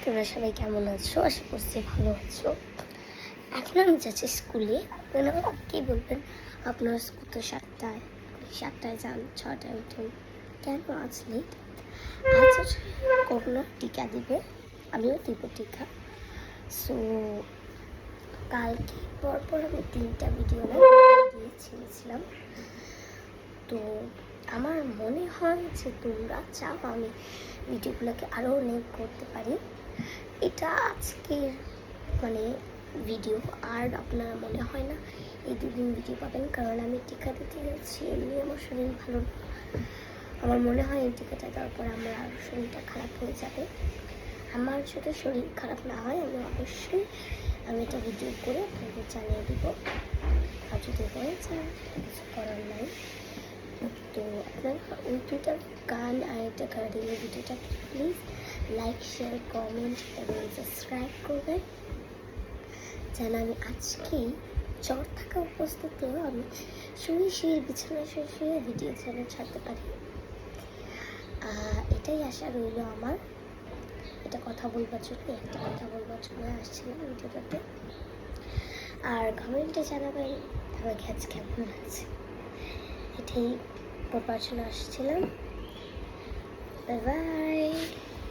তোমরা সবাই কেমন আছো? আশা করছি ভালো আছো। এখন আমি যাচ্ছি স্কুলে। আপনারা কী বলবেন, আপনার স্কুল তো 7টায় যান, 6টায় উঠেন, কেন আজ লেট? আজ করোনা টিকা দিবে, আমিও দিব টিকা। সো কালকে পরপর আমি 3টা ভিডিও দিয়েছিলাম। তো আমার মনে হয় যে তোমরা চাও আমি ভিডিওগুলোকে আরও অনেক করতে পারি। এটা আজকের ভিডিও, আর আপনারা মনে হয় না এই 2 দিন ভিডিও পাবেন, কারণ আমি টিকা দিতে যাচ্ছি। এমনি আমার শরীর ভালো না, আমার মনে হয় এই টিকাটা দেওয়ার পর আমার শরীরটা খারাপ হয়ে যাবে। আমার যদি শরীর খারাপ না হয় অবশ্যই আমি এটা ভিডিও করে আপনাদের জানিয়ে দিব, আর যদি হয়ে যায় কিছু করার নাই। তো আপনারা ওই 2টা গান আর একটা গার্ডেনের ভিডিওটা প্লিজ লাইক, শেয়ার, কমেন্ট এবং সাবস্ক্রাইব করবেন, যেন আমি আজকেই জ্বর থাকা উপস্থিতিও আমি শুয়ে বিছানায় শুয়ে ভিডিও চ্যানেল ছাড়তে পারি। এটাই আশা রইল আমার। একটা কথা বলবার জন্য আসছিলাম ভিডিওটাতে। আর কমেন্টে জানাবেন আমার কাছে কেমন আছে, এটাই বলবার জন্য আসছিলাম। Bye bye.